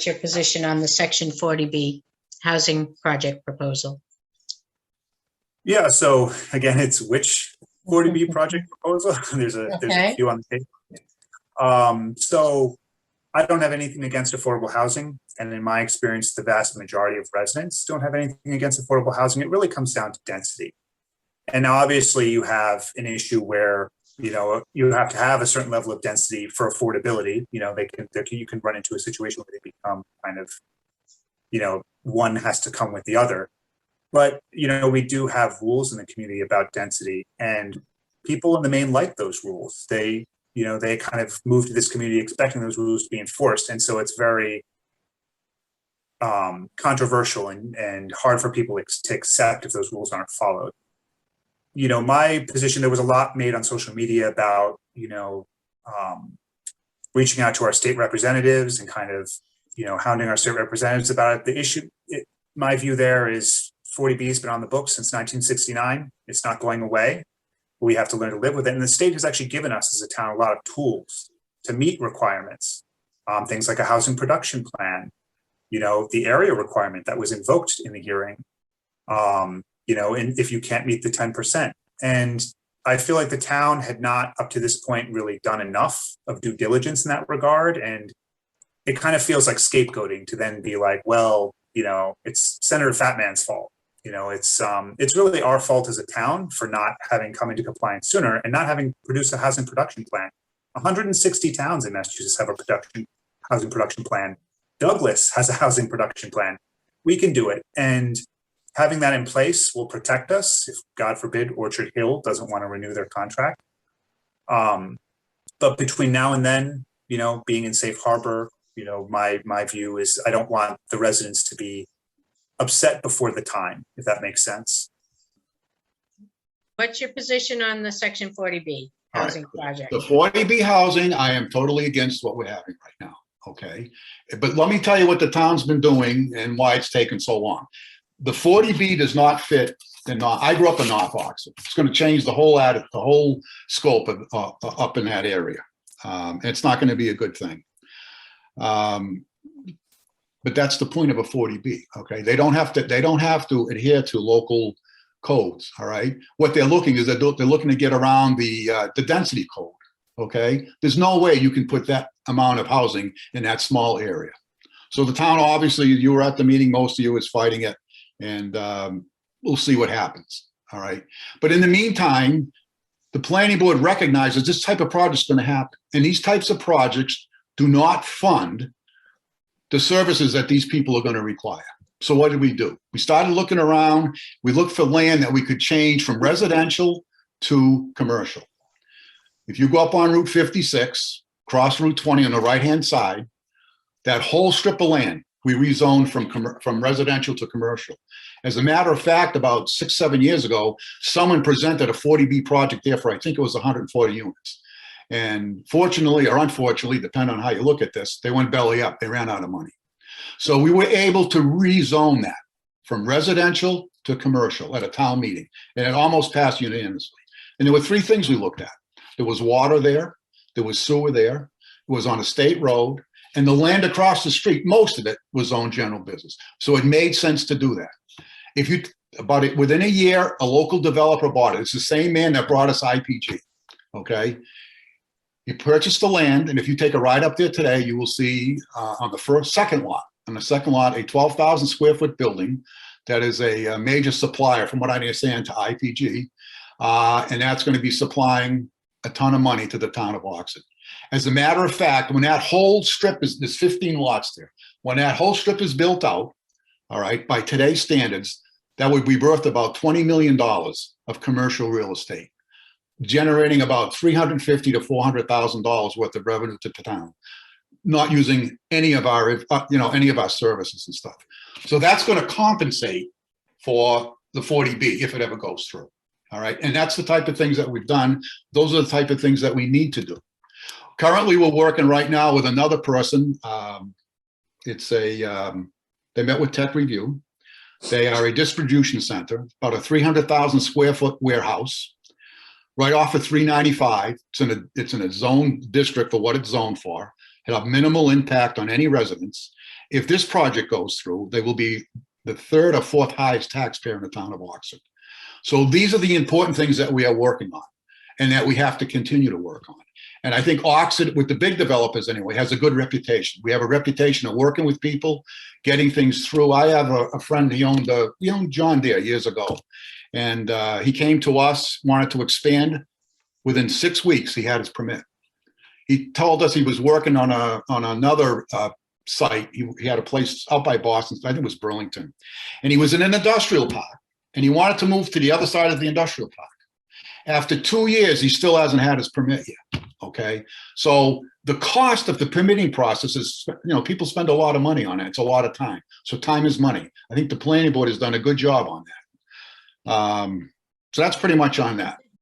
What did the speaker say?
What's your position on the Section 40B housing project proposal? Yeah, so again, it's which 40B project proposal? There's a few on the table. So I don't have anything against affordable housing. And in my experience, the vast majority of residents don't have anything against affordable housing. It really comes down to density. And now obviously you have an issue where, you know, you have to have a certain level of density for affordability. You know, you can run into a situation where they become kind of, you know, one has to come with the other. But, you know, we do have rules in the community about density, and people in the main like those rules. They, you know, they kind of move to this community expecting those rules to be enforced. And so it's very controversial and hard for people to accept if those rules aren't followed. You know, my position, there was a lot made on social media about, you know, reaching out to our state representatives and kind of, you know, hounding our state representatives about it. The issue, my view there is 40B has been on the books since 1969. It's not going away. We have to learn to live with it. And the state has actually given us as a town a lot of tools to meet requirements. Things like a housing production plan, you know, the area requirement that was invoked in the hearing, you know, and if you can't meet the 10%. And I feel like the town had not up to this point really done enough of due diligence in that regard. And it kind of feels like scapegoating to then be like, well, you know, it's Senator Fatman's fault. You know, it's really our fault as a town for not having come into compliance sooner and not having produced a housing production plan. 160 towns in Massachusetts have a housing production plan. Douglas has a housing production plan. We can do it. And having that in place will protect us if, God forbid, Orchard Hill doesn't want to renew their contract. But between now and then, you know, being in safe harbor, you know, my view is I don't want the residents to be upset before the time, if that makes sense. What's your position on the Section 40B housing project? The 40B housing, I am totally against what we're having right now, okay? But let me tell you what the town's been doing and why it's taken so long. The 40B does not fit I grew up in North Oxford. It's going to change the whole scope of up in that area. It's not going to be a good thing. But that's the point of a 40B, okay? They don't have to adhere to local codes, all right? What they're looking is they're looking to get around the density code, okay? There's no way you can put that amount of housing in that small area. So the town, obviously, you were at the meeting, most of you is fighting it, and we'll see what happens, all right? But in the meantime, the planning board recognizes this type of project is going to happen, and these types of projects do not fund the services that these people are going to require. So what did we do? We started looking around. We looked for land that we could change from residential to commercial. If you go up on Route 56, cross Route 20 on the right-hand side, that whole strip of land, we rezoned from residential to commercial. As a matter of fact, about 6-7 years ago, someone presented a 40B project there for, I think it was 140 units. And fortunately or unfortunately, depending on how you look at this, they went belly up. They ran out of money. So we were able to rezone that from residential to commercial at a town meeting. And it almost passed unanimously. And there were 3 things we looked at. There was water there. There was sewer there. It was on a state road. And the land across the street, most of it was zoned general business. So it made sense to do that. Within a year, a local developer bought it. It's the same man that brought us IPG, okay? He purchased the land, and if you take a ride up there today, you will see on the second lot, a 12,000 square foot building that is a major supplier, from what I understand, to IPG, and that's going to be supplying a ton of money to the town of Oxford. As a matter of fact, when that whole strip there's 15 lots there, when that whole strip is built out, all right, by today's standards, that would be worth about $20 million of commercial real estate, generating about $350,000 to $400,000 worth of revenue to the town, not using any of our, any of our services and stuff. So that's going to compensate for the 40B if it ever goes through. All right, and that's the type of things that we've done. Those are the type of things that we need to do. Currently, we're working right now with another person. They met with Tech Review. They are a distribution center, about a 300,000 square foot warehouse, right off of 395. It's in a zone district for what it's zoned for. It'll have minimal impact on any residents. If this project goes through, they will be the third or fourth highest taxpayer in the town of Oxford. So these are the important things that we are working on and that we have to continue to work on. And I think Oxford, with the big developers anyway, has a good reputation. We have a reputation of working with people, getting things through. I have a friend, he owned John Deere years ago. And he came to us, wanted to expand. Within 6 weeks, he had his permit. He told us he was working on another site. He had a place out by Boston, I think it was Burlington. And he was in an industrial park. And he wanted to move to the other side of the industrial park. After 2 years, he still hasn't had his permit yet. Okay. So the cost of the permitting process is, people spend a lot of money on it. It's a lot of time. So time is money. I think the planning board has done a good job on that. So that's pretty much on that.